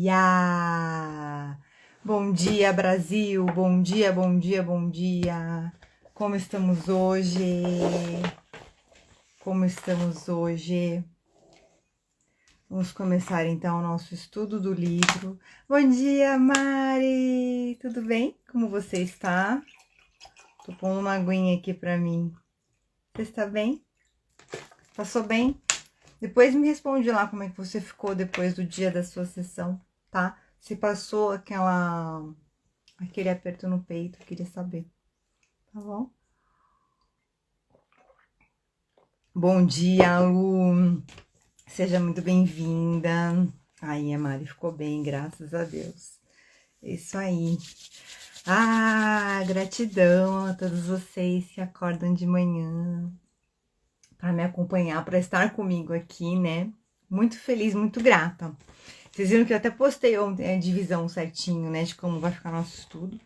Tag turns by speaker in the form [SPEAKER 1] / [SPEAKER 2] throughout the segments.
[SPEAKER 1] dia! Bom dia, Brasil! Bom dia, bom dia, bom dia! Como estamos hoje? Como estamos hoje? Vamos começar então o nosso estudo do livro. Bom dia, Mari! Tudo bem? Como você está? Tô pondo uma aguinha aqui pra mim. Você está bem? Passou bem? Depois me responde lá como é que você ficou depois do dia da sua sessão, tá? Se passou aquele aperto no peito, eu queria saber, tá bom? Bom dia, Lu! Seja muito bem-vinda. Aí, a Mari ficou bem, graças a Deus. Isso aí. Gratidão a todos vocês que acordam de manhã para me acompanhar, para estar comigo aqui, né? Muito feliz, muito grata. Vocês viram que eu até postei ontem a divisão certinho, né, de como vai ficar nosso estudo.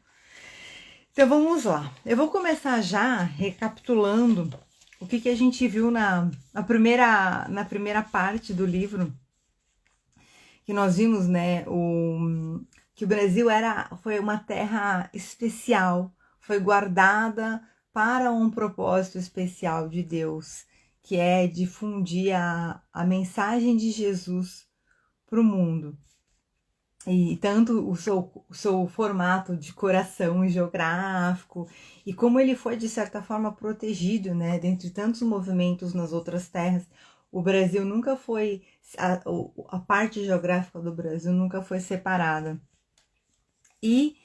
[SPEAKER 1] Então vamos lá. Eu vou começar já recapitulando o que a gente viu na primeira parte do livro, que nós vimos, né, que o Brasil foi uma terra especial, foi guardada para um propósito especial de Deus, que é difundir a mensagem de Jesus para o mundo. E tanto o seu formato de coração geográfico e como ele foi, de certa forma, protegido, né? Dentre tantos movimentos nas outras terras, o Brasil nunca foi, a parte geográfica do Brasil nunca foi separada. E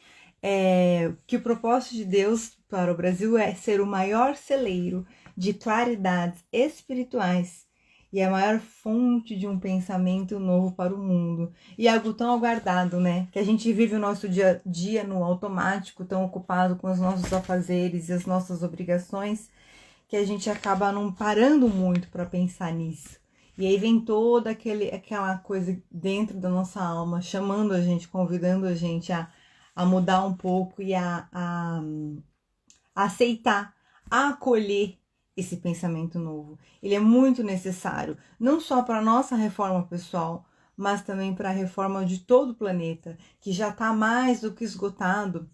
[SPEAKER 1] que o propósito de Deus para o Brasil é ser o maior celeiro de claridades espirituais e a maior fonte de um pensamento novo para o mundo. E algo tão aguardado, né? Que a gente vive o nosso dia a dia no automático, tão ocupado com os nossos afazeres e as nossas obrigações, que a gente acaba não parando muito para pensar nisso. E aí vem toda aquela coisa dentro da nossa alma, chamando a gente, convidando a gente a mudar um pouco e a aceitar, a acolher esse pensamento novo. Ele é muito necessário, não só para a nossa reforma pessoal, mas também para a reforma de todo o planeta, que já está mais do que esgotado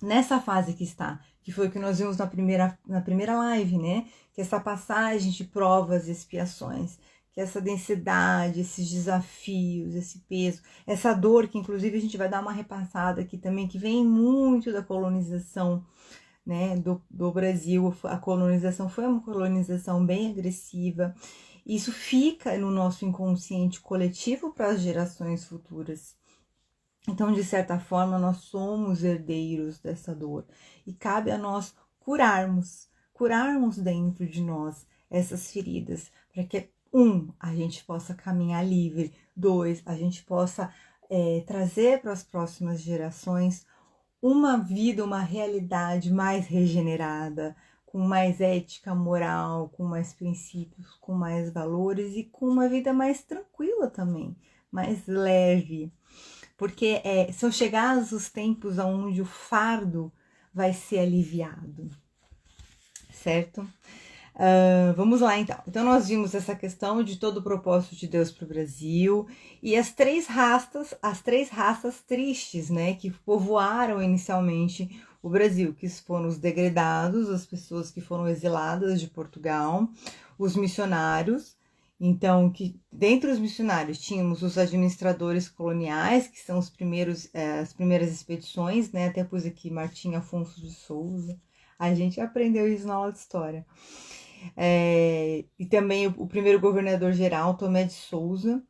[SPEAKER 1] nessa fase que está, que foi o que nós vimos na primeira live, né? Que essa passagem de provas e expiações, que essa densidade, esses desafios, esse peso, essa dor, que inclusive a gente vai dar uma repassada aqui também, que vem muito da colonização, né, do Brasil. A colonização foi uma colonização bem agressiva. Isso fica no nosso inconsciente coletivo para as gerações futuras. Então, de certa forma, nós somos herdeiros dessa dor e cabe a nós curarmos dentro de nós essas feridas, para que, a gente possa caminhar livre, 2, a gente possa trazer para as próximas gerações uma vida, uma realidade mais regenerada, com mais ética, moral, com mais princípios, com mais valores e com uma vida mais tranquila também, mais leve. Porque são chegados os tempos onde o fardo vai ser aliviado, certo? Vamos lá então. Então nós vimos essa questão de todo o propósito de Deus para o Brasil e as três raças tristes, né, que povoaram inicialmente o Brasil, que foram os degredados, as pessoas que foram exiladas de Portugal, os missionários. Então, que dentre os missionários tínhamos os administradores coloniais, que são as primeiras expedições, né? Até pus aqui Martim Afonso de Souza. A gente aprendeu isso na aula de história. E também o primeiro governador-geral, Tomé de Souza,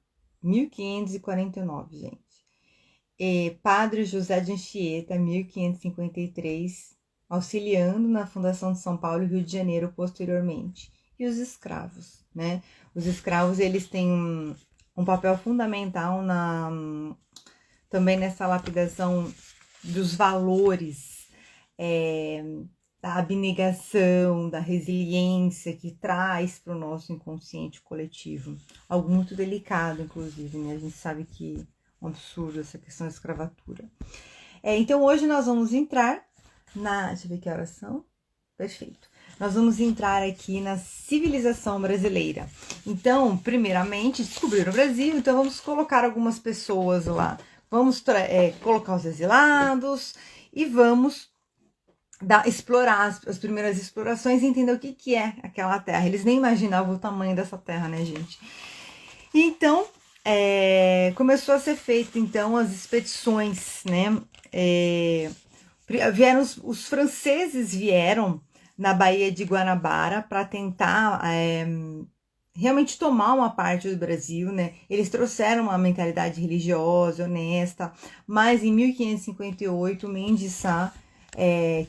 [SPEAKER 1] 1549, gente. Padre José de Anchieta, 1553, auxiliando na fundação de São Paulo e Rio de Janeiro posteriormente. E os escravos, né? Os escravos, eles têm um papel fundamental também nessa lapidação dos valores, da abnegação, da resiliência que traz para o nosso inconsciente coletivo. Algo muito delicado, inclusive, né? A gente sabe que é um absurdo essa questão da escravatura. Então, hoje nós vamos entrar deixa eu ver que horas são. Perfeito. nós vamos entrar aqui na civilização brasileira. Então, primeiramente, descobriram o Brasil, então vamos colocar algumas pessoas lá. Vamos colocar os exilados e vamos explorar as primeiras explorações e entender o que é aquela terra. Eles nem imaginavam o tamanho dessa terra, né, gente? Então, começou a ser feita, então, as expedições, né? Os franceses vieram na Baía de Guanabara para tentar realmente tomar uma parte do Brasil, né? Eles trouxeram uma mentalidade religiosa, honesta, mas em 1558, Mendes de Sá,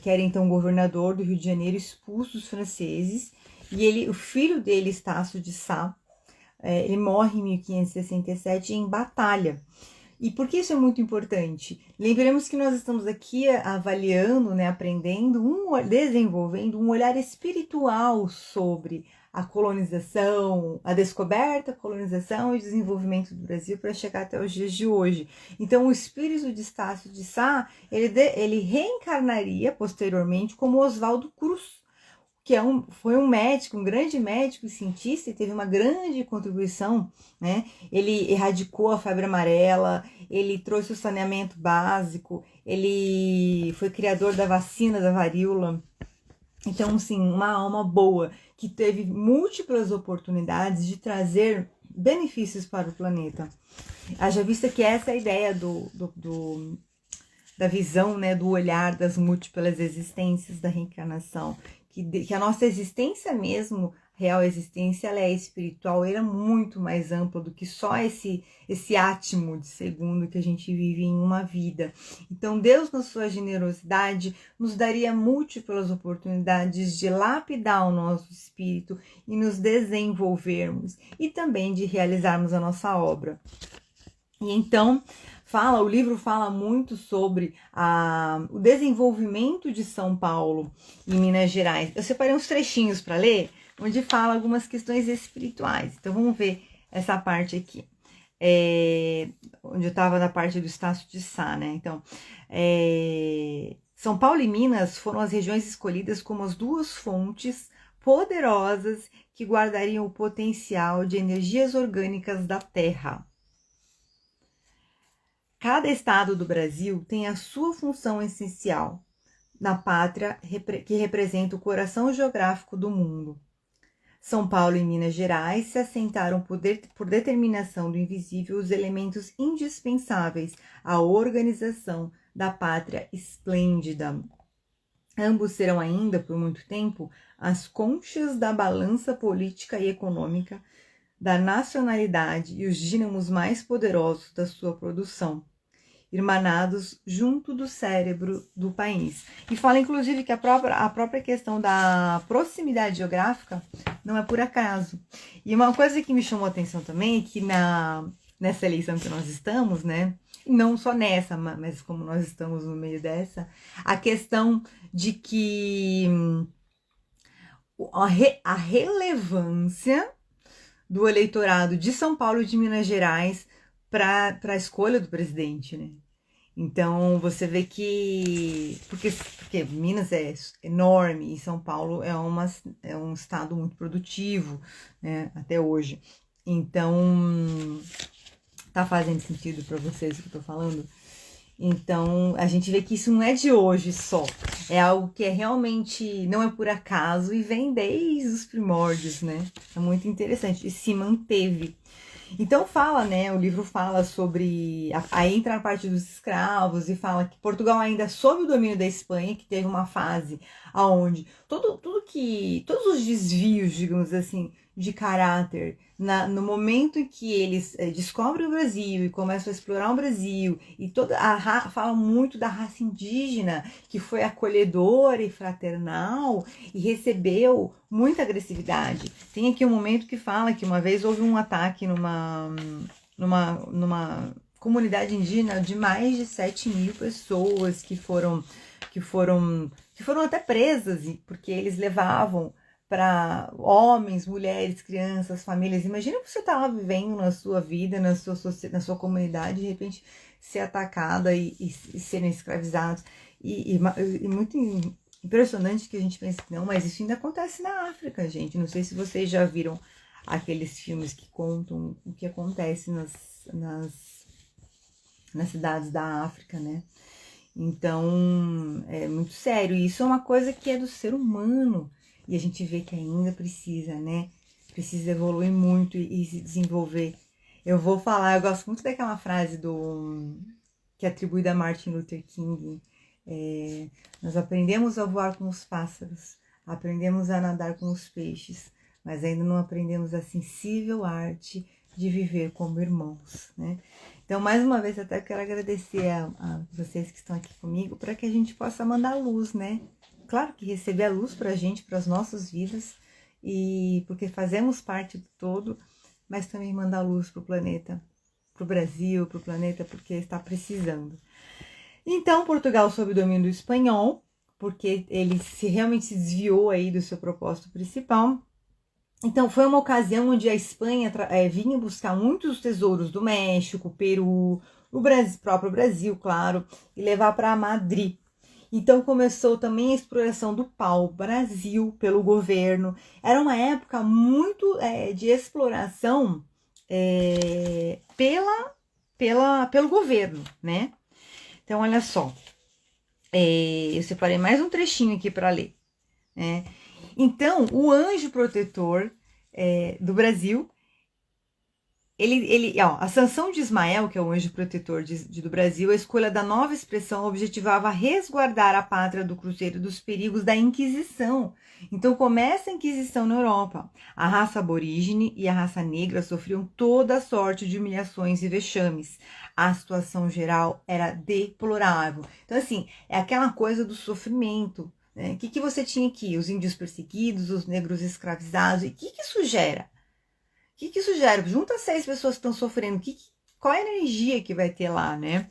[SPEAKER 1] que era então governador do Rio de Janeiro, expulsa os franceses, e o filho dele, Estácio de Sá, ele morre em 1567 em batalha. E por que isso é muito importante? Lembremos que nós estamos aqui avaliando, né, aprendendo, desenvolvendo um olhar espiritual sobre a colonização, a descoberta, colonização e desenvolvimento do Brasil para chegar até os dias de hoje. Então, o espírito de Estácio de Sá, ele reencarnaria posteriormente como Oswaldo Cruz, que foi um médico, um grande médico e cientista, e teve uma grande contribuição, né? Ele erradicou a febre amarela, ele trouxe o saneamento básico, ele foi criador da vacina da varíola. Então, sim, uma alma boa, que teve múltiplas oportunidades de trazer benefícios para o planeta. Haja vista que essa é a ideia da visão, né, do olhar das múltiplas existências, da reencarnação, que a nossa existência mesmo, real existência, ela é espiritual, ela é muito mais ampla do que só esse átimo de segundo que a gente vive em uma vida. Então, Deus, na sua generosidade, nos daria múltiplas oportunidades de lapidar o nosso espírito e nos desenvolvermos, e também de realizarmos a nossa obra. E então, o livro fala muito sobre o desenvolvimento de São Paulo e Minas Gerais. Eu separei uns trechinhos para ler, onde fala algumas questões espirituais. Então, vamos ver essa parte aqui. Onde eu estava na parte do Estácio de Sá, né? Então, São Paulo e Minas foram as regiões escolhidas como as duas fontes poderosas que guardariam o potencial de energias orgânicas da Terra. Cada estado do Brasil tem a sua função essencial na pátria que representa o coração geográfico do mundo. São Paulo e Minas Gerais se assentaram por determinação do invisível os elementos indispensáveis à organização da pátria esplêndida. Ambos serão ainda, por muito tempo, as conchas da balança política e econômica, da nacionalidade e os dínamos mais poderosos da sua produção, irmanados junto do cérebro do país. E fala, inclusive, que a própria questão da proximidade geográfica não é por acaso. E uma coisa que me chamou a atenção também é que nessa eleição que nós estamos, né, e não só nessa, mas como nós estamos no meio dessa, a questão de que a relevância do eleitorado de São Paulo e de Minas Gerais para a escolha do presidente, né? Então, você vê que... Porque Minas é enorme e São Paulo é um estado muito produtivo, né, até hoje. Então, tá fazendo sentido para vocês o que eu tô falando? Então, a gente vê que isso não é de hoje só. É algo que realmente não é por acaso e vem desde os primórdios, né? É muito interessante e se manteve. Então fala, né, o livro fala sobre, aí entra a parte dos escravos e fala que Portugal ainda sob o domínio da Espanha, que teve uma fase onde todos os desvios, digamos assim, de caráter, no momento em que eles descobrem o Brasil e começam a explorar o Brasil, e fala muito da raça indígena, que foi acolhedora e fraternal e recebeu muita agressividade. Tem aqui um momento que fala que uma vez houve um ataque numa comunidade indígena de mais de 7.000 pessoas que foram até presas, porque eles levavam para homens, mulheres, crianças, famílias. Imagina que você está lá vivendo na sua vida, na sua comunidade, de repente ser atacada e serem escravizados. E muito impressionante que a gente pensa que não, mas isso ainda acontece na África, gente. Não sei se vocês já viram aqueles filmes que contam o que acontece nas cidades da África, né? Então, é muito sério. E isso é uma coisa que é do ser humano. E a gente vê que ainda precisa, né? Precisa evoluir muito e se desenvolver. Eu vou falar, eu gosto muito daquela frase que é atribuída a Martin Luther King. Nós aprendemos a voar com os pássaros, aprendemos a nadar com os peixes, mas ainda não aprendemos a sensível arte de viver como irmãos, né? Então, mais uma vez, até quero agradecer a vocês que estão aqui comigo para que a gente possa mandar luz, né? Claro que receber a luz para a gente, para as nossas vidas, e porque fazemos parte do todo, mas também mandar luz para o planeta, para o Brasil, para o planeta, porque está precisando. Então, Portugal sob o domínio do espanhol, porque ele realmente se desviou aí do seu propósito principal. Então, foi uma ocasião onde a Espanha vinha buscar muitos tesouros do México, Peru, o próprio Brasil, claro, e levar para Madrid. Então, começou também a exploração do pau-brasil pelo governo. Era uma época muito de exploração pelo governo, né? Então, olha só. Eu separei mais um trechinho aqui para ler, né? Então, o anjo protetor do Brasil, a sanção de Ismael, que é o anjo protetor do Brasil, a escolha da nova expressão objetivava resguardar a pátria do cruzeiro dos perigos da Inquisição. Então, começa a Inquisição na Europa. A raça aborígene e a raça negra sofriam toda sorte de humilhações e vexames. A situação geral era deplorável. Então, assim, é aquela coisa do sofrimento. O que você tinha aqui? Os índios perseguidos, os negros escravizados. E o que isso gera? O que isso gera? Junta 6 pessoas que estão sofrendo. Qual é a energia que vai ter lá, né?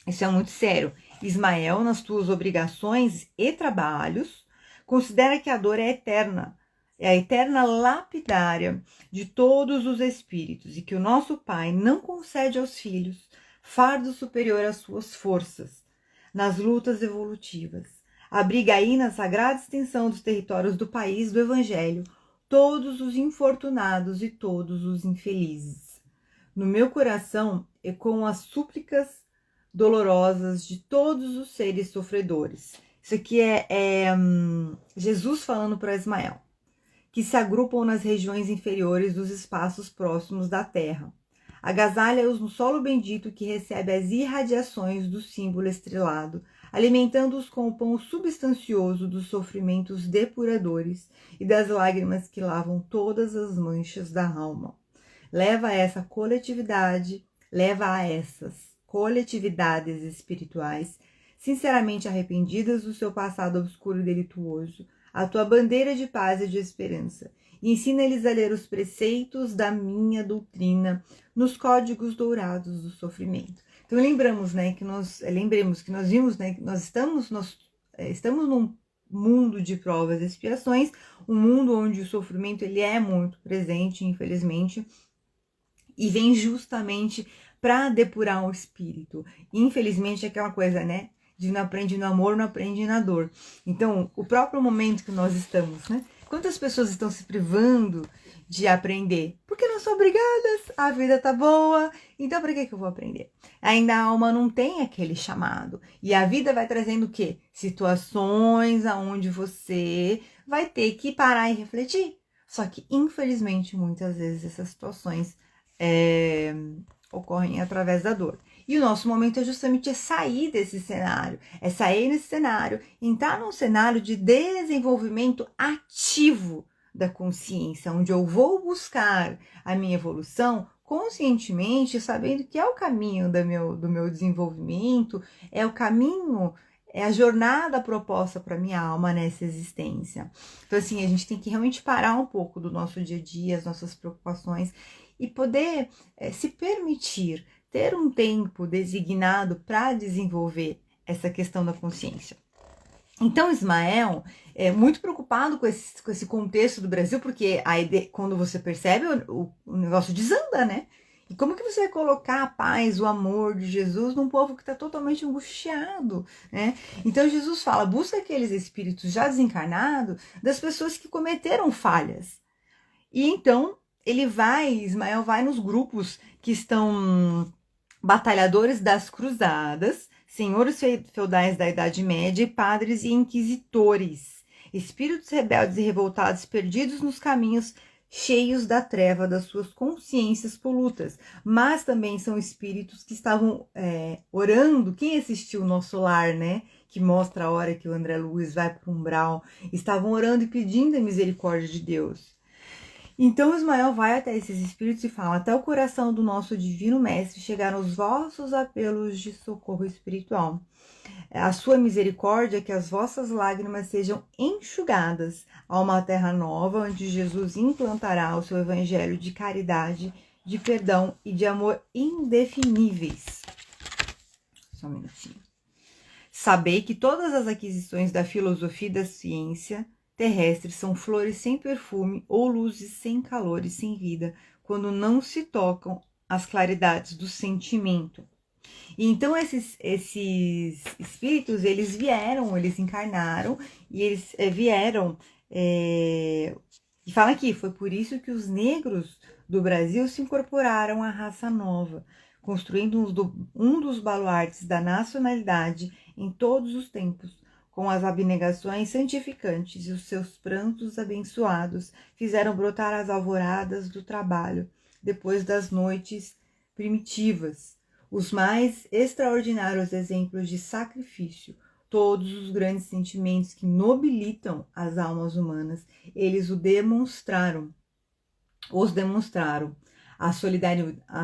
[SPEAKER 1] Isso é muito sério. Ismael, nas tuas obrigações e trabalhos, considera que a dor é eterna. É a eterna lapidária de todos os espíritos. E que o nosso Pai não concede aos filhos fardo superior às suas forças nas lutas evolutivas. Abriga aí na sagrada extensão dos territórios do país do Evangelho todos os infortunados e todos os infelizes. No meu coração ecoam as súplicas dolorosas de todos os seres sofredores. Isso aqui é Jesus falando para Ismael, que se agrupam nas regiões inferiores dos espaços próximos da terra. Agasalha-os no solo bendito que recebe as irradiações do símbolo estrelado, alimentando-os com o pão substancioso dos sofrimentos depuradores e das lágrimas que lavam todas as manchas da alma. Leva a essas coletividades espirituais, sinceramente arrependidas do seu passado obscuro e delituoso, a tua bandeira de paz e de esperança, e ensina-lhes a ler os preceitos da minha doutrina nos códigos dourados do sofrimento. Então lembremos que nós vimos, que nós estamos num mundo de provas e expiações, um mundo onde o sofrimento ele é muito presente, infelizmente, e vem justamente para depurar o espírito. Infelizmente é aquela coisa, né? De não aprende no amor, não aprende na dor. Então, o próprio momento que nós estamos, né? Quantas pessoas estão se privando de aprender? Porque não são obrigadas, a vida tá boa, então para que eu vou aprender? Ainda a alma não tem aquele chamado. E a vida vai trazendo o quê? Situações aonde você vai ter que parar e refletir. Só que, infelizmente, muitas vezes essas situações ocorrem através da dor. E o nosso momento é justamente sair desse cenário, é sair nesse cenário, entrar num cenário de desenvolvimento ativo da consciência, onde eu vou buscar a minha evolução conscientemente, sabendo que é o caminho do meu desenvolvimento, é o caminho, é a jornada proposta para minha alma nessa existência. Então, assim, a gente tem que realmente parar um pouco do nosso dia a dia, as nossas preocupações, e poder se permitir ter um tempo designado para desenvolver essa questão da consciência. Então, Ismael é muito preocupado com esse contexto do Brasil, porque quando você percebe, o negócio desanda, né? E como que você vai colocar a paz, o amor de Jesus num povo que está totalmente angustiado, né? Então Jesus fala, busca aqueles espíritos já desencarnados das pessoas que cometeram falhas. E então Ismael vai nos grupos que estão batalhadores das cruzadas, senhores feudais da Idade Média e padres e inquisitores, espíritos rebeldes e revoltados perdidos nos caminhos cheios da treva das suas consciências polutas, mas também são espíritos que estavam orando. Quem assistiu o Nosso Lar, né? Que mostra a hora que o André Luiz vai para o umbral, estavam orando e pedindo a misericórdia de Deus. Então Ismael vai até esses espíritos e fala, até o coração do nosso divino mestre chegaram os vossos apelos de socorro espiritual. A sua misericórdia, que as vossas lágrimas sejam enxugadas a uma terra nova, onde Jesus implantará o seu evangelho de caridade, de perdão e de amor indefiníveis. Só um minutinho. Sabei que todas as aquisições da filosofia e da ciência terrestres são flores sem perfume ou luzes sem calor e sem vida, quando não se tocam as claridades do sentimento. E então esses espíritos, eles encarnaram e eles vieram, e fala aqui, foi por isso que os negros do Brasil se incorporaram à raça nova, construindo um dos baluartes da nacionalidade em todos os tempos, com as abnegações santificantes e os seus prantos abençoados, fizeram brotar as alvoradas do trabalho, depois das noites primitivas, os mais extraordinários exemplos de sacrifício, todos os grandes sentimentos que nobilitam as almas humanas, eles os demonstraram. A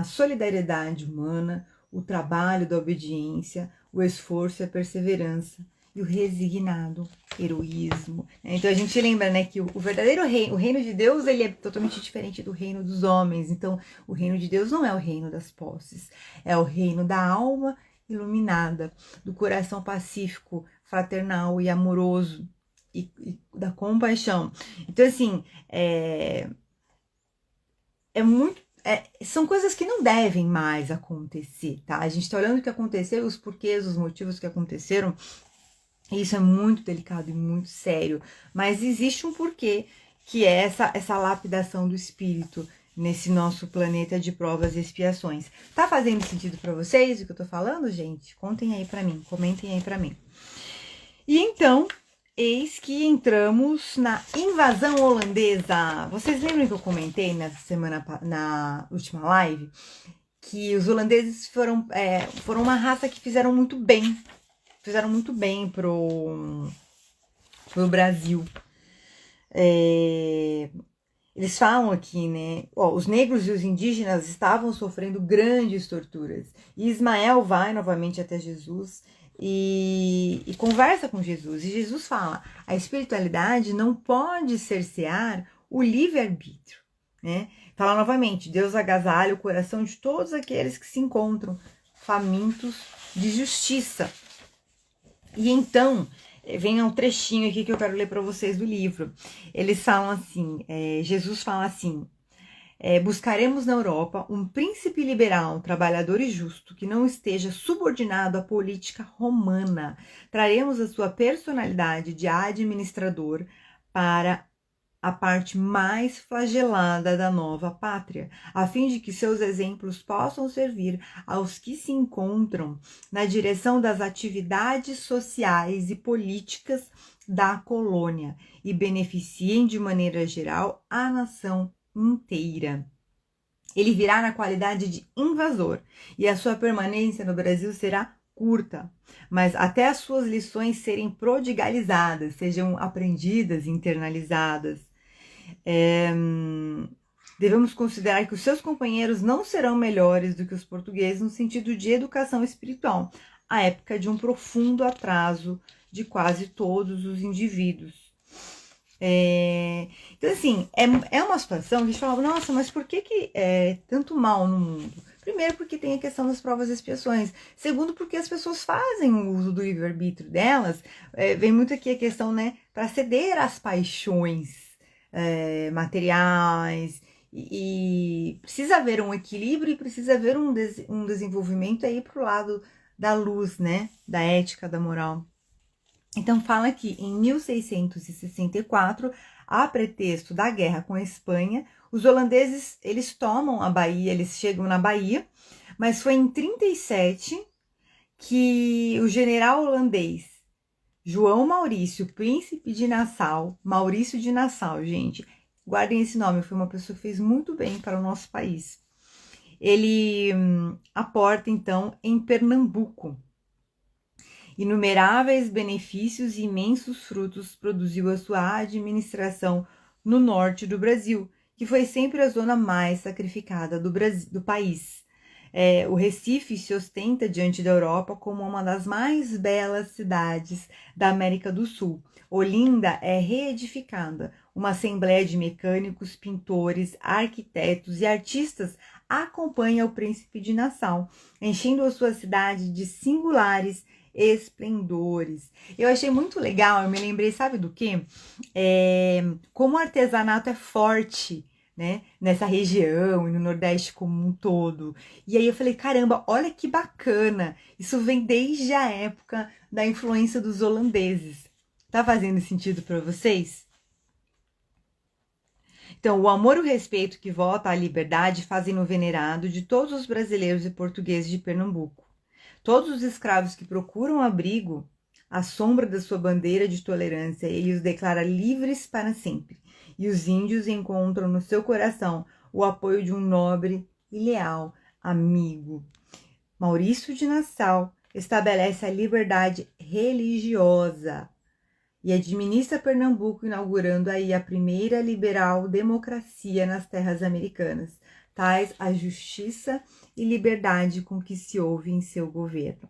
[SPEAKER 1] solidariedade humana, o trabalho da obediência, o esforço e a perseverança, e o resignado heroísmo. Então a gente lembra, né, que o verdadeiro reino, o reino de Deus, ele é totalmente diferente do reino dos homens. Então o reino de Deus não é o reino das posses, é o reino da alma iluminada, do coração pacífico, fraternal e amoroso, e da compaixão. Então assim, são coisas que não devem mais acontecer, tá? A gente tá olhando o que aconteceu, os porquês, os motivos que aconteceram. Isso é muito delicado e muito sério, mas existe um porquê, que é essa lapidação do espírito nesse nosso planeta de provas e expiações. Tá fazendo sentido para vocês o que eu tô falando, gente? Contem aí para mim, comentem aí para mim. E então, eis que entramos na invasão holandesa. Vocês lembram que eu comentei na última live que os holandeses foram uma raça que fizeram muito bem pro Brasil. Eles falam aqui, né? Os negros e os indígenas estavam sofrendo grandes torturas. E Ismael vai novamente até Jesus e conversa com Jesus. E Jesus fala, a espiritualidade não pode cercear o livre-arbítrio, né? Fala novamente, Deus agasalha o coração de todos aqueles que se encontram famintos de justiça. E então, vem um trechinho aqui que eu quero ler para vocês do livro. Eles falam assim, Jesus fala assim, buscaremos na Europa um príncipe liberal, trabalhador e justo, que não esteja subordinado à política romana. Traremos a sua personalidade de administrador para a parte mais flagelada da nova pátria, a fim de que seus exemplos possam servir aos que se encontram na direção das atividades sociais e políticas da colônia e beneficiem de maneira geral a nação inteira. Ele virá na qualidade de invasor e a sua permanência no Brasil será curta, mas até as suas lições serem prodigalizadas, sejam aprendidas e internalizadas. Devemos considerar que os seus companheiros não serão melhores do que os portugueses no sentido de educação espiritual, à época de um profundo atraso de quase todos os indivíduos. Então, assim, é uma situação que a gente fala, nossa, mas por que é tanto mal no mundo? Primeiro, porque tem a questão das provas e expiações. Segundo, porque as pessoas fazem o uso do livre-arbítrio delas. Vem muito aqui a questão, né, para ceder às paixões materiais e precisa haver um equilíbrio e precisa haver um desenvolvimento aí para o lado da luz, né? Da ética, da moral. Então fala que em 1664, a pretexto da guerra com a Espanha, os holandeses, eles tomam a Bahia, eles chegam na Bahia, mas foi em 37 que o general holandês João Maurício, príncipe de Nassau, Maurício de Nassau, gente, guardem esse nome, foi uma pessoa que fez muito bem para o nosso país. Ele aporta, então, em Pernambuco. Inumeráveis benefícios e imensos frutos produziu a sua administração no norte do Brasil, que foi sempre a zona mais sacrificada do país. O Recife se ostenta diante da Europa como uma das mais belas cidades da América do Sul. Olinda é reedificada. Uma assembleia de mecânicos, pintores, arquitetos e artistas acompanha o príncipe de Nassau, enchendo a sua cidade de singulares esplendores. Eu achei muito legal, eu me lembrei, sabe do quê? Como o artesanato é forte, né, nessa região e no Nordeste como um todo. E aí eu falei, caramba, olha que bacana. Isso vem desde a época da influência dos holandeses. Tá fazendo sentido para vocês? Então, o amor e o respeito que vota à liberdade fazem o venerado de todos os brasileiros e portugueses de Pernambuco. Todos os escravos que procuram abrigo à sombra da sua bandeira de tolerância, ele os declara livres para sempre. E os índios encontram no seu coração o apoio de um nobre e leal amigo. Maurício de Nassau estabelece a liberdade religiosa e administra Pernambuco, inaugurando aí a primeira liberal democracia nas terras americanas, tais a justiça e liberdade com que se ouve em seu governo.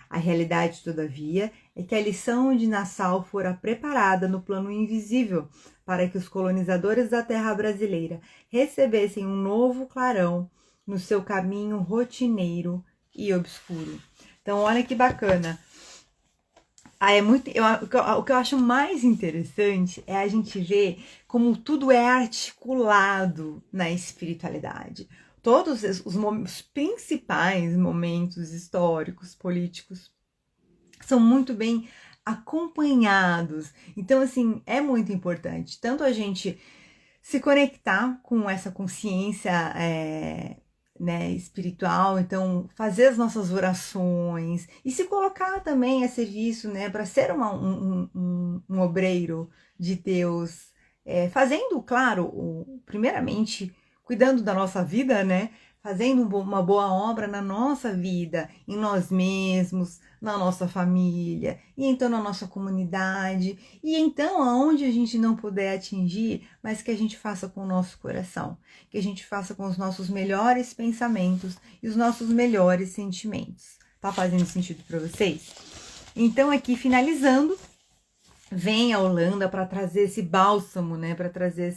[SPEAKER 1] A realidade, todavia, é que a lição de Nassau fora preparada no plano invisível para que os colonizadores da terra brasileira recebessem um novo clarão no seu caminho rotineiro e obscuro. Então, olha que bacana. O que eu acho mais interessante é a gente ver como tudo é articulado na espiritualidade. Todos os principais momentos históricos, políticos, são muito bem acompanhados. Então, assim, é muito importante tanto a gente se conectar com essa consciência né, espiritual, então fazer as nossas orações e se colocar também a serviço, né, para ser um obreiro de Deus, fazendo, claro, primeiramente cuidando da nossa vida, né, fazendo uma boa obra na nossa vida, em nós mesmos, na nossa família, e então na nossa comunidade, e então aonde a gente não puder atingir, mas que a gente faça com o nosso coração, que a gente faça com os nossos melhores pensamentos e os nossos melhores sentimentos. Tá fazendo sentido para vocês? Então aqui finalizando, vem a Holanda para trazer esse bálsamo, né, para trazer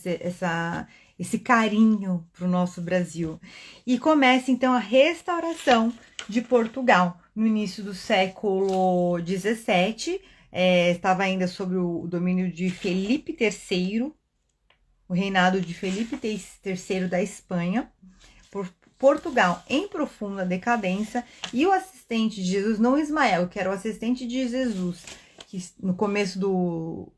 [SPEAKER 1] esse carinho para o nosso Brasil. E começa então a restauração de Portugal. No início do século XVII, estava ainda sob o domínio de Felipe III, o reinado de Felipe III da Espanha, por Portugal em profunda decadência, e o assistente de Jesus, não Ismael, que era o assistente de Jesus, que no começo do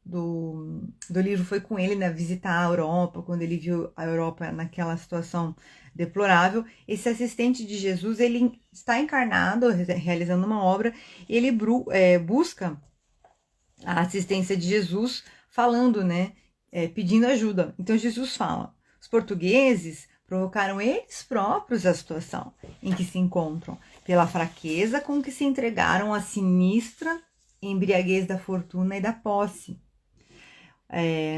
[SPEAKER 1] livro foi com ele, né, visitar a Europa, quando ele viu a Europa naquela situação deplorável. Esse assistente de Jesus, ele está encarnado, realizando uma obra, e ele busca a assistência de Jesus, falando, né, pedindo ajuda. Então Jesus fala, os portugueses provocaram eles próprios a situação em que se encontram, pela fraqueza com que se entregaram à sinistra embriaguez da fortuna e da posse.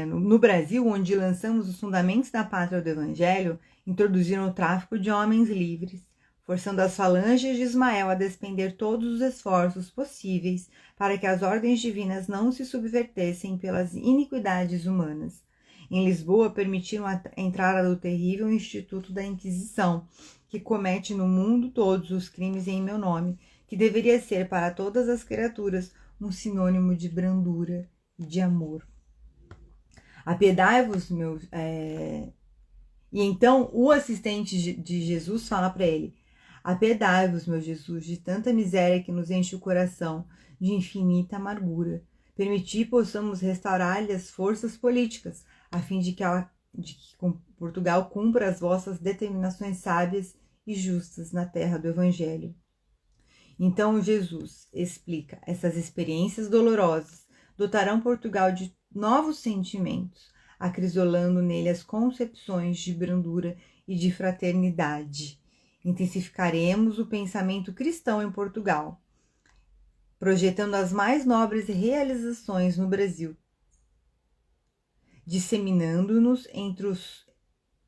[SPEAKER 1] No Brasil, onde lançamos os fundamentos da pátria do Evangelho, introduziram o tráfico de homens livres, forçando as falanges de Ismael a despender todos os esforços possíveis para que as ordens divinas não se subvertessem pelas iniquidades humanas. Em Lisboa, permitiram a entrada do terrível Instituto da Inquisição, que comete no mundo todos os crimes em meu nome, que deveria ser para todas as criaturas um sinônimo de brandura e de amor. Apiedai-vos, E então o assistente de Jesus fala para ele: apiedai-vos, meu Jesus, de tanta miséria que nos enche o coração de infinita amargura. Permiti possamos restaurar-lhe as forças políticas, a fim de que Portugal cumpra as vossas determinações sábias e justas na terra do Evangelho. Então Jesus explica: essas experiências dolorosas dotarão Portugal de novos sentimentos, acrisolando nele as concepções de brandura e de fraternidade. Intensificaremos o pensamento cristão em Portugal, projetando as mais nobres realizações no Brasil, disseminando-nos entre os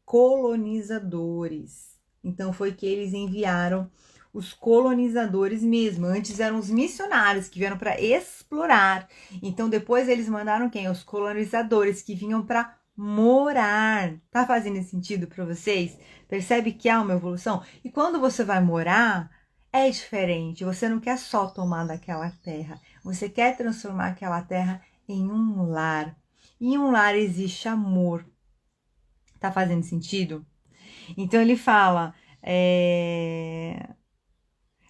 [SPEAKER 1] colonizadores. Então foi que eles enviaram os colonizadores mesmo. Antes eram os missionários que vieram para explorar. Então depois eles mandaram quem? Os colonizadores que vinham para morar. Tá fazendo sentido para vocês? Percebe que há uma evolução? E quando você vai morar, é diferente. Você não quer só tomar daquela terra. Você quer transformar aquela terra em um lar. E em um lar existe amor. Tá fazendo sentido? Então ele fala: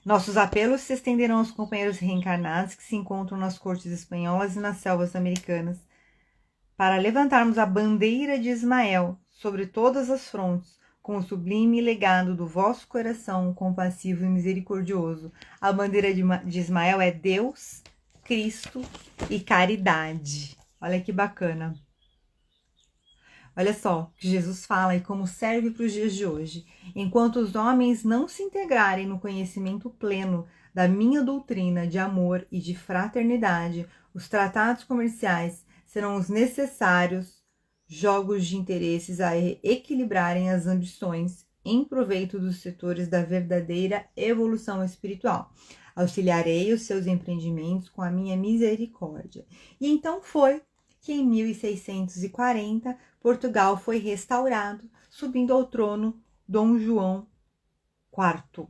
[SPEAKER 1] nossos apelos se estenderão aos companheiros reencarnados que se encontram nas cortes espanholas e nas selvas americanas, para levantarmos a bandeira de Ismael sobre todas as frontes, com o sublime legado do vosso coração compassivo e misericordioso. A bandeira de Ismael é Deus, Cristo e caridade. Olha que bacana. Olha só o que Jesus fala e como serve para os dias de hoje. Enquanto os homens não se integrarem no conhecimento pleno da minha doutrina de amor e de fraternidade, os tratados comerciais serão os necessários jogos de interesses a equilibrarem as ambições em proveito dos setores da verdadeira evolução espiritual. Auxiliarei os seus empreendimentos com a minha misericórdia. E então foi que em 1640 Portugal foi restaurado, subindo ao trono Dom João IV.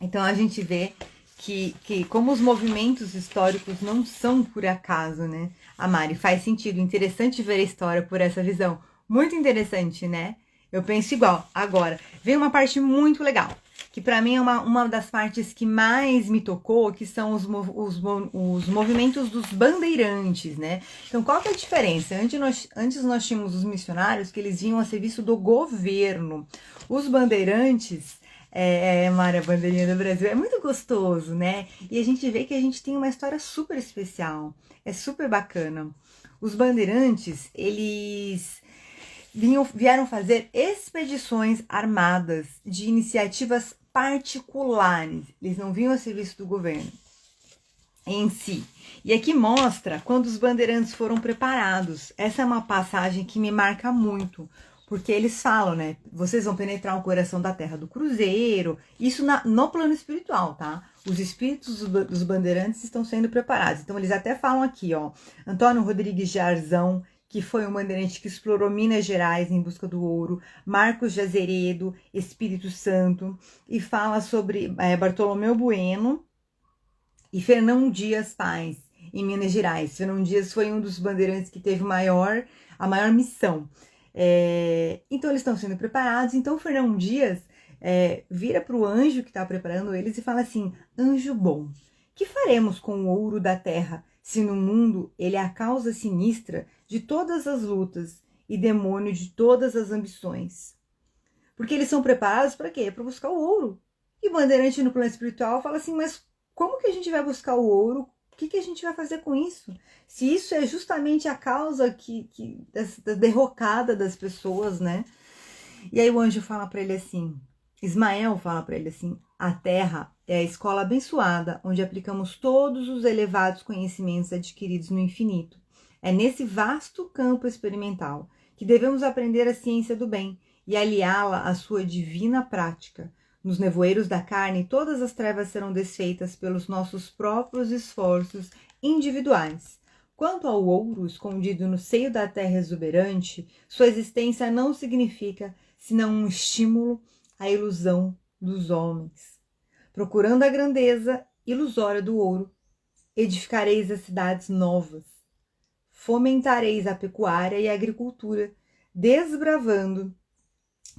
[SPEAKER 1] Então a gente vê que como os movimentos históricos não são por acaso, né? A Mari, faz sentido, interessante ver a história por essa visão. Muito interessante, né? Eu penso igual. Agora, vem uma parte muito legal, que para mim é uma das partes que mais me tocou, que são os movimentos dos bandeirantes, né? Então, qual que é a diferença? Antes nós tínhamos os missionários, que eles vinham a serviço do governo. Os bandeirantes, Mara, a bandeirinha do Brasil, é muito gostoso, né? E a gente vê que a gente tem uma história super especial, é super bacana. Os bandeirantes, eles vieram fazer expedições armadas de iniciativas particulares. Eles não vinham a serviço do governo em si. E aqui mostra quando os bandeirantes foram preparados. Essa é uma passagem que me marca muito, porque eles falam, né? Vocês vão penetrar o coração da terra do cruzeiro. Isso no plano espiritual, tá? Os espíritos dos bandeirantes estão sendo preparados. Então eles até falam aqui, ó, Antônio Rodrigues de Arzão, que foi um bandeirante que explorou Minas Gerais em busca do ouro, Marcos de Azeredo, Espírito Santo, e fala sobre Bartolomeu Bueno e Fernão Dias Paz, em Minas Gerais. Fernão Dias foi um dos bandeirantes que teve a maior missão. Então eles estão sendo preparados. Então Fernão Dias vira para o anjo que está preparando eles e fala assim: anjo bom, que faremos com o ouro da terra, se no mundo ele é a causa sinistra de todas as lutas e demônio de todas as ambições? Porque eles são preparados para quê? Para buscar o ouro. E o bandeirante no plano espiritual fala assim: mas como que a gente vai buscar o ouro? O que a gente vai fazer com isso? Se isso é justamente a causa da derrocada das pessoas, né? E aí o anjo fala para ele assim, Ismael fala para ele assim: a terra é a escola abençoada, onde aplicamos todos os elevados conhecimentos adquiridos no infinito. É nesse vasto campo experimental que devemos aprender a ciência do bem e aliá-la à sua divina prática. Nos nevoeiros da carne, todas as trevas serão desfeitas pelos nossos próprios esforços individuais. Quanto ao ouro escondido no seio da terra exuberante, sua existência não significa senão um estímulo à ilusão dos homens. Procurando a grandeza ilusória do ouro, edificareis as cidades novas, fomentareis a pecuária e a agricultura, desbravando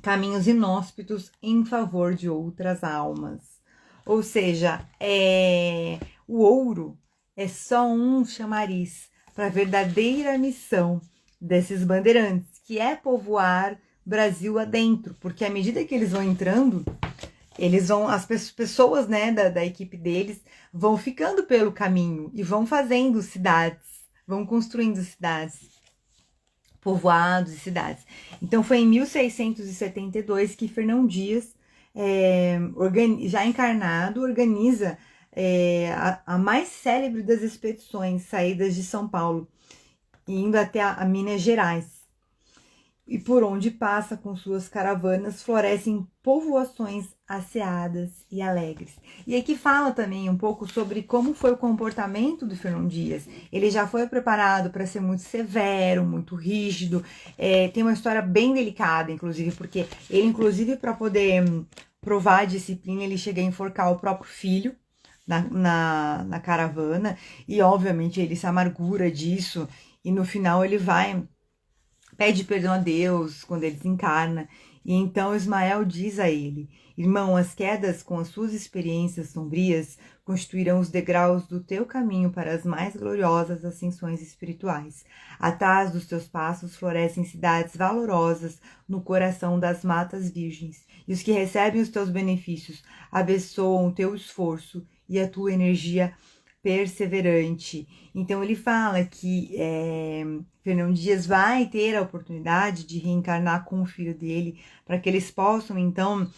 [SPEAKER 1] caminhos inóspitos em favor de outras almas. Ou seja, o ouro é só um chamariz para a verdadeira missão desses bandeirantes, que é povoar Brasil adentro, porque à medida que eles vão entrando, as pessoas, né, da equipe deles vão ficando pelo caminho e vão fazendo cidades, vão construindo cidades, povoados e cidades. Então foi em 1672 que Fernão Dias, já encarnado, organiza a mais célebre das expedições saídas de São Paulo, indo até a Minas Gerais. E por onde passa com suas caravanas, florescem povoações asseadas e alegres. E aqui fala também um pouco sobre como foi o comportamento do Fernão Dias. Ele já foi preparado para ser muito severo, muito rígido. Tem uma história bem delicada, inclusive, porque ele, inclusive, para poder provar a disciplina, ele chega a enforcar o próprio filho na caravana. E, obviamente, ele se amargura disso. E no final ele pede perdão a Deus quando ele desencarna. E então Ismael diz a ele: irmão, as quedas com as suas experiências sombrias constituirão os degraus do teu caminho para as mais gloriosas ascensões espirituais. Atrás dos teus passos florescem cidades valorosas no coração das matas virgens, e os que recebem os teus benefícios abençoam o teu esforço e a tua energia perseverante. Então ele fala que Fernão Dias vai ter a oportunidade de reencarnar com o filho dele, para que eles possam então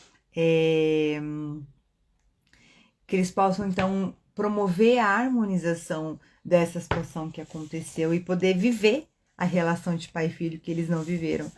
[SPEAKER 1] promover a harmonização dessa situação que aconteceu e poder viver a relação de pai e filho que eles não viveram.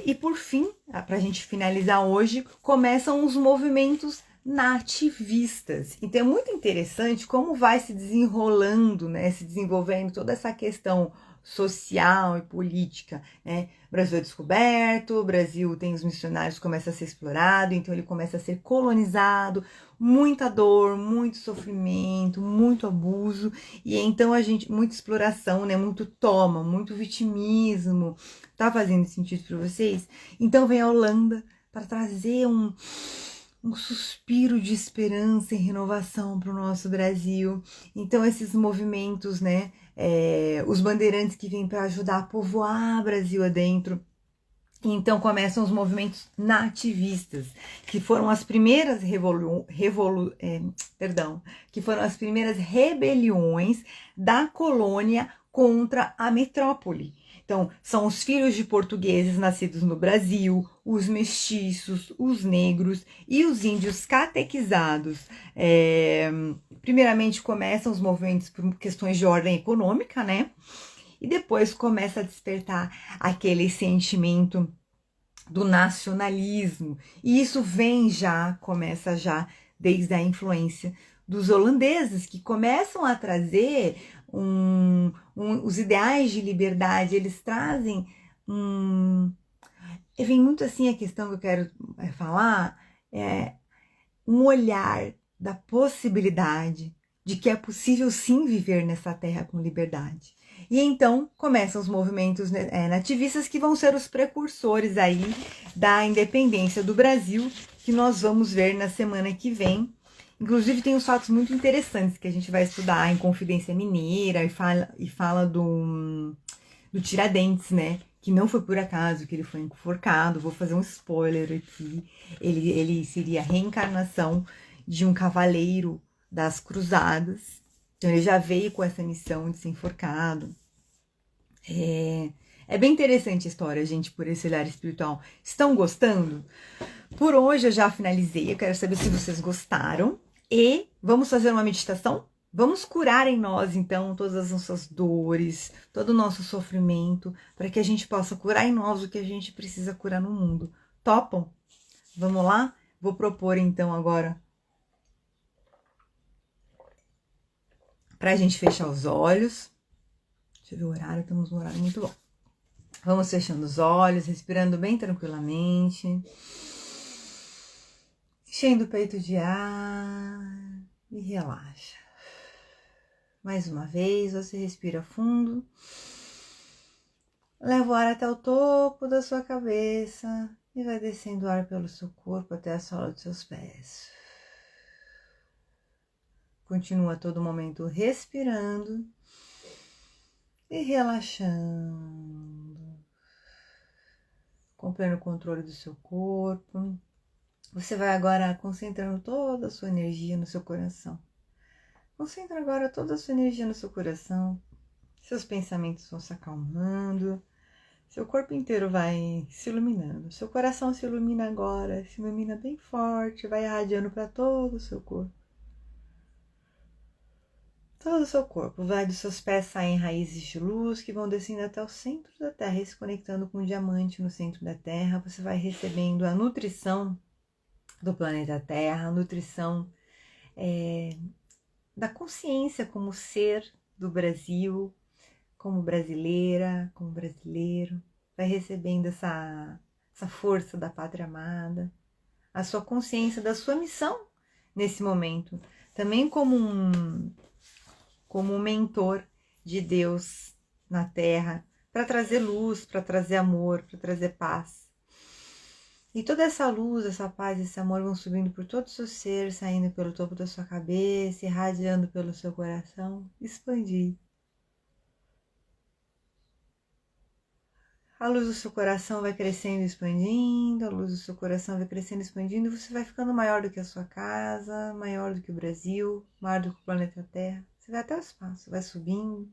[SPEAKER 1] E por fim, para a gente finalizar hoje, começam os movimentos nativistas. Então é muito interessante como vai se desenrolando, né, se desenvolvendo toda essa questão social e política, né? O Brasil é descoberto, o Brasil tem os missionários, começa a ser explorado, então ele começa a ser colonizado, muita dor, muito sofrimento, muito abuso, e então muita exploração, né, muito toma, muito vitimismo. Tá fazendo sentido para vocês? Então vem a Holanda para trazer um suspiro de esperança e renovação para o nosso Brasil. Então esses movimentos, né, os bandeirantes que vêm para ajudar a povoar Brasil adentro. Então começam os movimentos nativistas, que foram as primeiras que foram as primeiras rebeliões da colônia contra a metrópole. Então, são os filhos de portugueses nascidos no Brasil, os mestiços, os negros e os índios catequizados. Primeiramente começam os movimentos por questões de ordem econômica, né? E depois começa a despertar aquele sentimento do nacionalismo. E isso começa já desde a influência dos holandeses, que começam a trazer os ideais de liberdade. Eles trazem vem muito assim a questão que eu quero falar, um olhar da possibilidade de que é possível sim viver nessa terra com liberdade. E então começam os movimentos nativistas, que vão ser os precursores aí da independência do Brasil, que nós vamos ver na semana que vem. Inclusive tem uns fatos muito interessantes que a gente vai estudar em Confidência Mineira, e fala do Tiradentes, né? Que não foi por acaso que ele foi enforcado. Vou fazer um spoiler aqui. Ele seria a reencarnação de um cavaleiro das cruzadas. Então ele já veio com essa missão de ser enforcado. É bem interessante a história, gente, por esse olhar espiritual. Estão gostando? Por hoje eu já finalizei. Eu quero saber se vocês gostaram. E vamos fazer uma meditação? Vamos curar em nós, então, todas as nossas dores, todo o nosso sofrimento, para que a gente possa curar em nós o que a gente precisa curar no mundo. Topam? Vamos lá? Vou propor, então, agora para a gente fechar os olhos. Deixa eu ver o horário, estamos num horário muito bom. Vamos fechando os olhos, respirando bem tranquilamente. Enchendo o peito de ar e relaxa. Mais uma vez, você respira fundo Leva o ar até o topo da sua cabeça e vai descendo o ar pelo seu corpo até a sola dos seus pés. Continua a todo momento respirando e relaxando, com pleno controle do seu corpo. Você vai agora concentrando toda a sua energia no seu coração. Concentra agora toda a sua energia no seu coração. Seus pensamentos vão se acalmando. Seu corpo inteiro vai se iluminando. Seu coração se ilumina agora, se ilumina bem forte, vai irradiando para todo o seu corpo. Todo o seu corpo, vai dos seus pés saem raízes de luz que vão descendo até o centro da Terra e se conectando com um diamante no centro da Terra. Você vai recebendo a nutrição do planeta Terra, a nutrição da consciência como ser do Brasil, como brasileira, como brasileiro. Vai recebendo essa força da pátria amada, a sua consciência da sua missão nesse momento, também como um mentor de Deus na Terra, para trazer luz, para trazer amor, para trazer paz. E toda essa luz, essa paz, esse amor vão subindo por todo o seu ser, saindo pelo topo da sua cabeça, irradiando pelo seu coração, expandir. A luz do seu coração vai crescendo e expandindo, a luz do seu coração vai crescendo e expandindo, e você vai ficando maior do que a sua casa, maior do que o Brasil, maior do que o planeta Terra. Você vai até o espaço, vai subindo,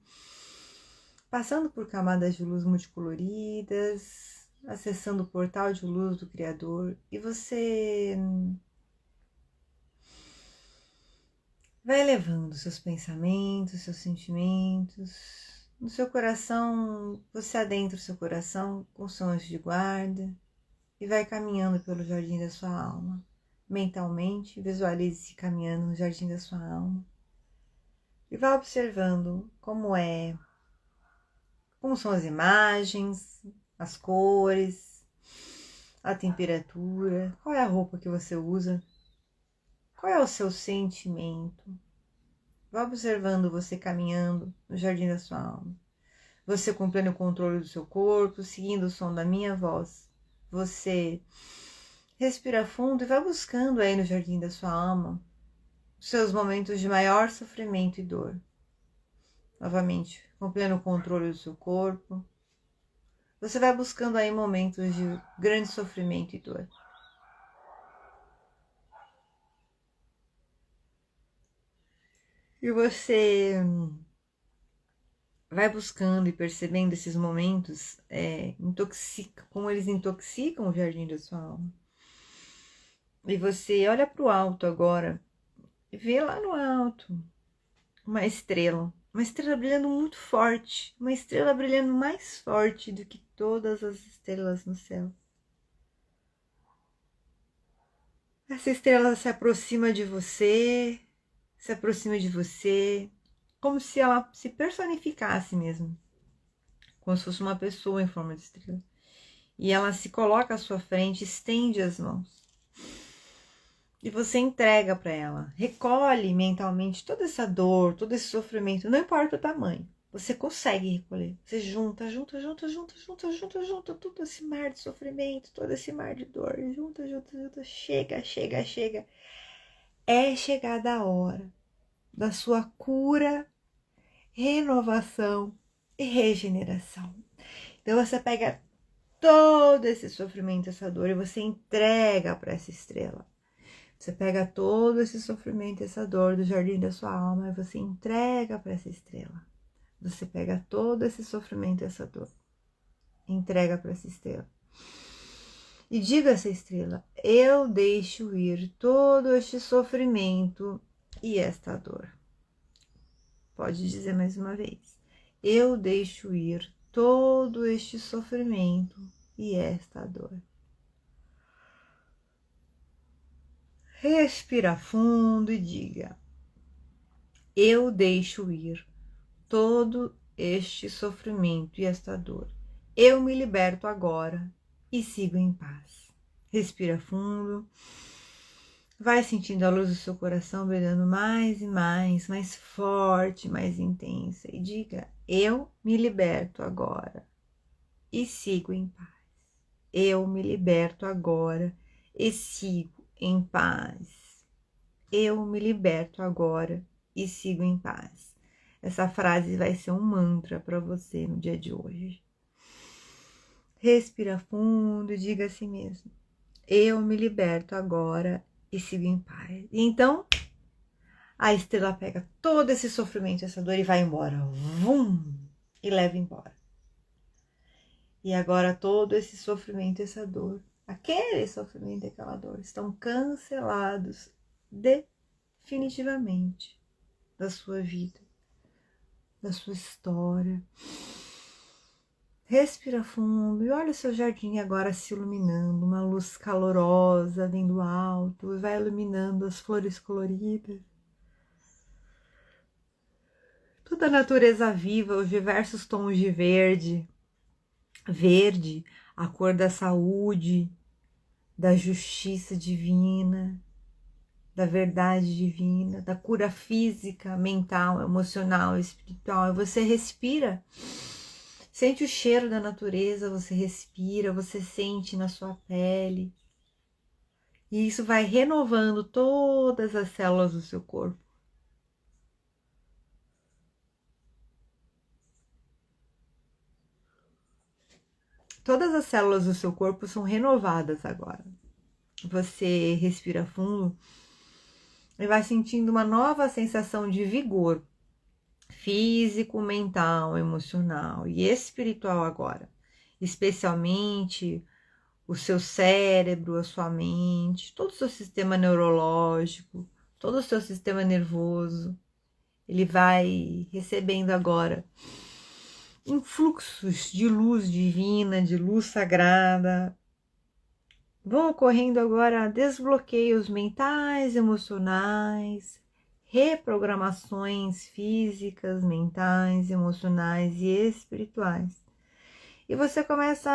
[SPEAKER 1] passando por camadas de luz multicoloridas, acessando o portal de luz do Criador, e você vai elevando seus pensamentos, seus sentimentos. No seu coração, você adentra o seu coração com seu anjo de guarda e vai caminhando pelo jardim da sua alma. Mentalmente, visualize-se caminhando no jardim da sua alma e vá observando como são as imagens, as cores, a temperatura, qual é a roupa que você usa, qual é o seu sentimento. Vá observando você caminhando no jardim da sua alma. Você com pleno controle do seu corpo, seguindo o som da minha voz. Você respira fundo e vai buscando aí no jardim da sua alma os seus momentos de maior sofrimento e dor. Novamente, com pleno controle do seu corpo. Você vai buscando aí momentos de grande sofrimento e dor. E você vai buscando e percebendo esses momentos, como eles intoxicam o jardim da sua alma. E você olha para o alto agora e vê lá no alto uma estrela brilhando muito forte, uma estrela brilhando mais forte do que todas as estrelas no céu. Essa estrela se aproxima de você, como se ela se personificasse mesmo, como se fosse uma pessoa em forma de estrela. E ela se coloca à sua frente, estende as mãos. E você entrega para ela, recolhe mentalmente toda essa dor, todo esse sofrimento, não importa o tamanho. Você consegue recolher. Você junta todo esse mar de sofrimento, todo esse mar de dor. Junta. Chega. É chegada a hora da sua cura, renovação e regeneração. Então você pega todo esse sofrimento, essa dor, e você entrega para essa estrela. Você pega todo esse sofrimento, essa dor do jardim da sua alma, e você entrega para essa estrela. Você pega todo esse sofrimento, essa dor, entrega para essa estrela. E diga a essa estrela: eu deixo ir todo este sofrimento e esta dor. Pode dizer mais uma vez: eu deixo ir todo este sofrimento e esta dor. Respira fundo e diga: eu deixo ir todo este sofrimento e esta dor. Eu me liberto agora e sigo em paz. Respira fundo. Vai sentindo a luz do seu coração brilhando mais e mais forte, mais intensa. E diga: eu me liberto agora e sigo em paz. Eu me liberto agora e sigo em paz. Eu me liberto agora e sigo em paz. Essa frase vai ser um mantra para você no dia de hoje. Respira fundo e diga a si mesmo: eu me liberto agora e sigo em paz. E então, a estrela pega todo esse sofrimento, essa dor e vai embora. Vum! E leva embora. E agora todo esse sofrimento, essa dor, aquele sofrimento e aquela dor estão cancelados definitivamente da sua vida, da sua história. Respira fundo e olha o seu jardim agora se iluminando, uma luz calorosa vindo alto e vai iluminando as flores coloridas. Toda a natureza viva, os diversos tons de verde, a cor da saúde, da justiça divina, da verdade divina, da cura física, mental, emocional, espiritual. E você respira, sente o cheiro da natureza, você respira, você sente na sua pele. E isso vai renovando todas as células do seu corpo. Todas as células do seu corpo são renovadas agora. Você respira fundo e vai sentindo uma nova sensação de vigor físico, mental, emocional e espiritual agora. Especialmente o seu cérebro, a sua mente, todo o seu sistema neurológico, todo o seu sistema nervoso. Ele vai recebendo agora influxos de luz divina, de luz sagrada. Vão ocorrendo agora desbloqueios mentais, emocionais, reprogramações físicas, mentais, emocionais e espirituais. E você começa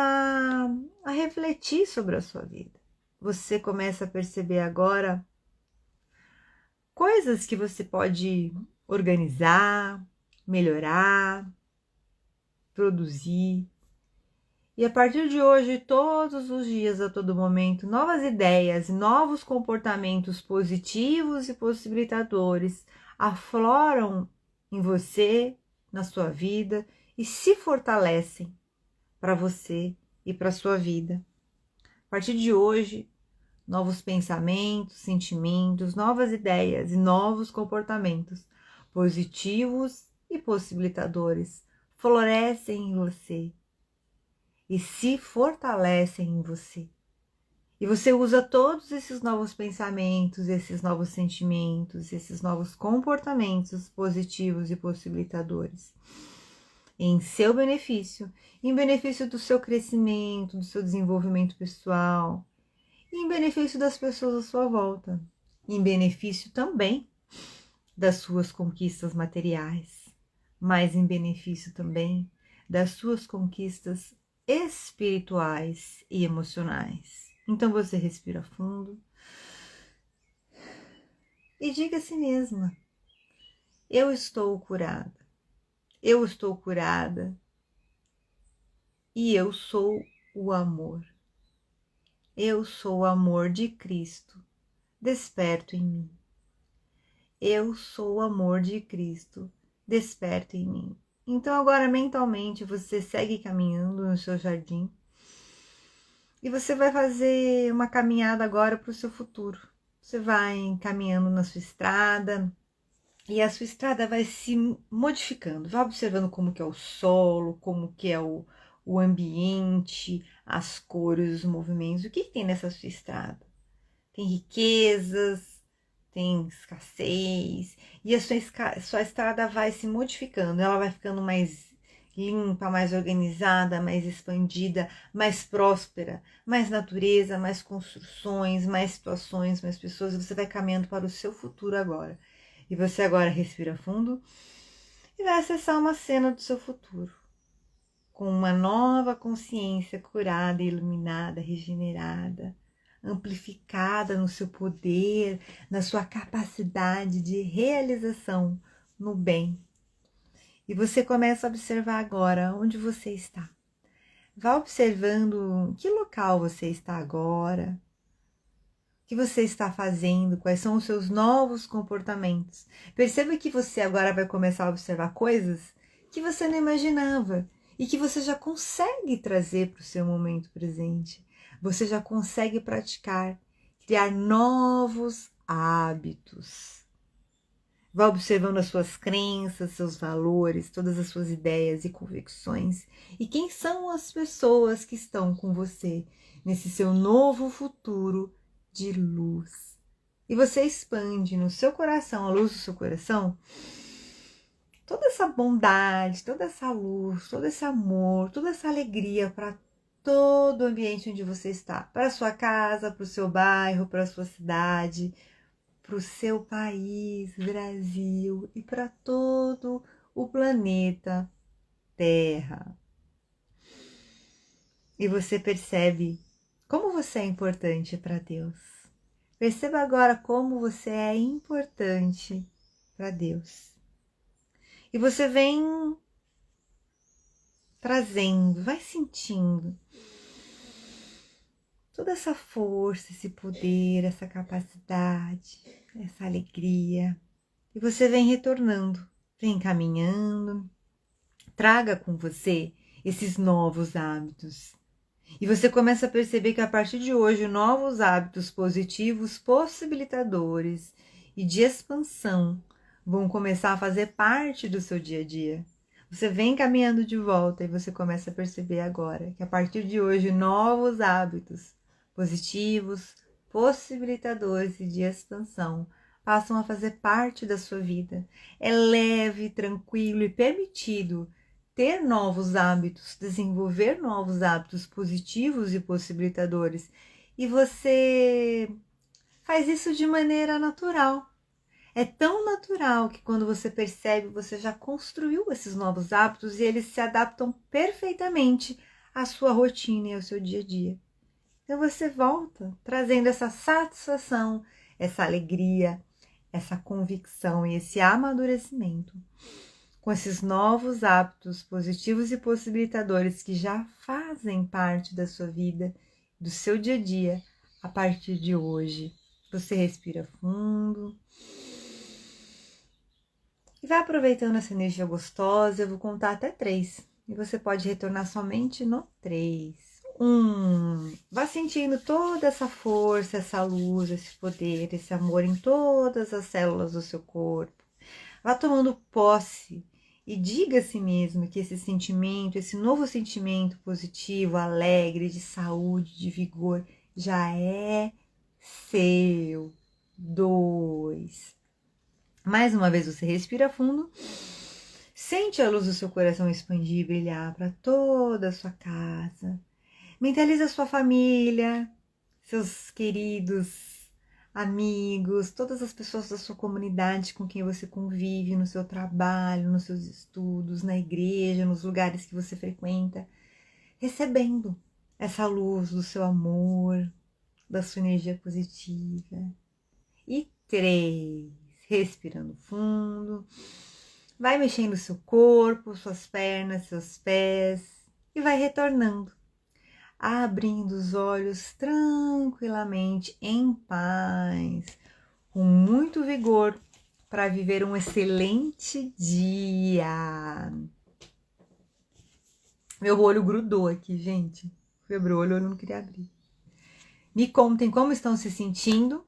[SPEAKER 1] a refletir sobre a sua vida. Você começa a perceber agora coisas que você pode organizar, melhorar, produzir. E a partir de hoje, todos os dias, a todo momento, novas ideias, novos comportamentos positivos e possibilitadores afloram em você, na sua vida e se fortalecem para você e para a sua vida. A partir de hoje, novos pensamentos, sentimentos, novas ideias e novos comportamentos positivos e possibilitadores florescem em você e se fortalecem em você. E você usa todos esses novos pensamentos, esses novos sentimentos, esses novos comportamentos positivos e possibilitadores em seu benefício, em benefício do seu crescimento, do seu desenvolvimento pessoal, e em benefício das pessoas à sua volta, em benefício também das suas conquistas materiais, mas em benefício também das suas conquistas espirituais e emocionais. Então você respira fundo e diga a si mesma: eu estou curada, eu estou curada e eu sou o amor. Eu sou o amor de Cristo, desperto em mim. Eu sou o amor de Cristo, desperto em mim. Então agora mentalmente você segue caminhando no seu jardim e você vai fazer uma caminhada agora para o seu futuro. Você vai caminhando na sua estrada e a sua estrada vai se modificando. Vai observando como que é o solo, como que é o ambiente, as cores, os movimentos. O que tem nessa sua estrada? Tem riquezas, tem escassez, e a sua estrada vai se modificando, ela vai ficando mais limpa, mais organizada, mais expandida, mais próspera, mais natureza, mais construções, mais situações, mais pessoas, e você vai caminhando para o seu futuro agora. E você agora respira fundo e vai acessar uma cena do seu futuro, com uma nova consciência curada, iluminada, regenerada, amplificada no seu poder, na sua capacidade de realização no bem. E você começa a observar agora onde você está. Vá observando em que local você está agora, o que você está fazendo, quais são os seus novos comportamentos. Perceba que você agora vai começar a observar coisas que você não imaginava e que você já consegue trazer para o seu momento presente. Você já consegue praticar, criar novos hábitos. Vá observando as suas crenças, seus valores, todas as suas ideias e convicções. E quem são as pessoas que estão com você nesse seu novo futuro de luz. E você expande no seu coração, a luz do seu coração, toda essa bondade, toda essa luz, todo esse amor, toda essa alegria para todo o ambiente onde você está. Para a sua casa, para o seu bairro, para a sua cidade, para o seu país, Brasil, e para todo o planeta Terra. E você percebe como você é importante para Deus. Perceba agora como você é importante para Deus. E você vem trazendo, vai sentindo toda essa força, esse poder, essa capacidade, essa alegria. E você vem retornando, vem caminhando, traga com você esses novos hábitos. E você começa a perceber que a partir de hoje, novos hábitos positivos, possibilitadores e de expansão vão começar a fazer parte do seu dia a dia. Você vem caminhando de volta e você começa a perceber agora que a partir de hoje, novos hábitos positivos, possibilitadores e de expansão passam a fazer parte da sua vida. É leve, tranquilo e permitido ter novos hábitos, desenvolver novos hábitos positivos e possibilitadores. E você faz isso de maneira natural. É tão natural que quando você percebe, você já construiu esses novos hábitos e eles se adaptam perfeitamente à sua rotina e ao seu dia a dia. Então você volta trazendo essa satisfação, essa alegria, essa convicção e esse amadurecimento com esses novos hábitos positivos e possibilitadores que já fazem parte da sua vida, do seu dia a dia, a partir de hoje. Você respira fundo e vai aproveitando essa energia gostosa. Eu vou contar até 3 e você pode retornar somente no 3. 1. Vá sentindo toda essa força, essa luz, esse poder, esse amor em todas as células do seu corpo. Vá tomando posse e diga a si mesmo que esse sentimento, esse novo sentimento positivo, alegre, de saúde, de vigor, já é seu. 2. Mais uma vez você respira fundo. Sente a luz do seu coração expandir e brilhar para toda a sua casa. Mentaliza a sua família, seus queridos amigos, todas as pessoas da sua comunidade com quem você convive, no seu trabalho, nos seus estudos, na igreja, nos lugares que você frequenta, recebendo essa luz do seu amor, da sua energia positiva. E 3, respirando fundo, vai mexendo o seu corpo, suas pernas, seus pés e vai retornando, abrindo os olhos tranquilamente, em paz, com muito vigor, para viver um excelente dia. Meu olho grudou aqui, gente. Quebrou o olho, eu não queria abrir. Me contem como estão se sentindo,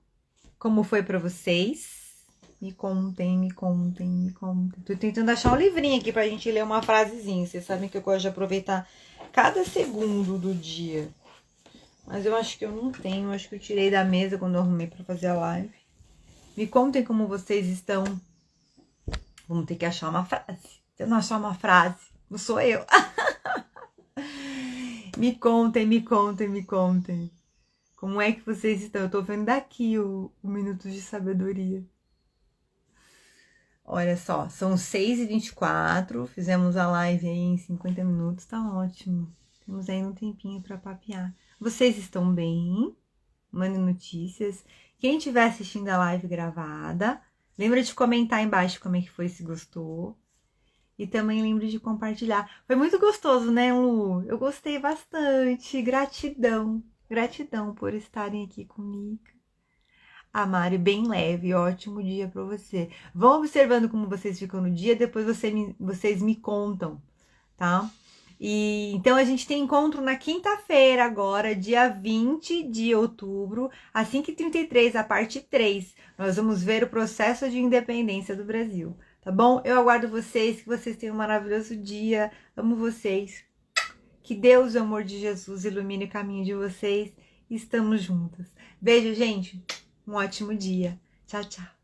[SPEAKER 1] como foi para vocês. Me contem, me contem, me contem. Tô tentando achar um livrinho aqui pra gente ler uma frasezinha. Vocês sabem que eu gosto de aproveitar cada segundo do dia. Mas eu acho que eu não tenho. Eu acho que eu tirei da mesa quando eu arrumei pra fazer a live. Me contem como vocês estão. Vamos ter que achar uma frase. Se eu não achar uma frase, não sou eu. Me contem, me contem, me contem. Como é que vocês estão? Eu tô vendo daqui o Minuto de Sabedoria. Olha só, são 6h24, fizemos a live aí em 50 minutos, tá ótimo. Temos aí um tempinho para papear. Vocês estão bem? Mandem notícias. Quem estiver assistindo a live gravada, lembra de comentar aí embaixo como é que foi, se gostou. E também lembre de compartilhar. Foi muito gostoso, né, Lu? Eu gostei bastante. Gratidão. Gratidão por estarem aqui comigo. A Mari, bem leve. Ótimo dia para você. Vão observando como vocês ficam no dia. Depois vocês me contam, tá? E então a gente tem encontro na quinta-feira agora, dia 20 de outubro, às 5h33, a parte 3. Nós vamos ver o processo de independência do Brasil, tá bom? Eu aguardo vocês, que vocês tenham um maravilhoso dia. Amo vocês. Que Deus, o amor de Jesus, ilumine o caminho de vocês. Estamos juntas. Beijo, gente. Um ótimo dia. Tchau, tchau.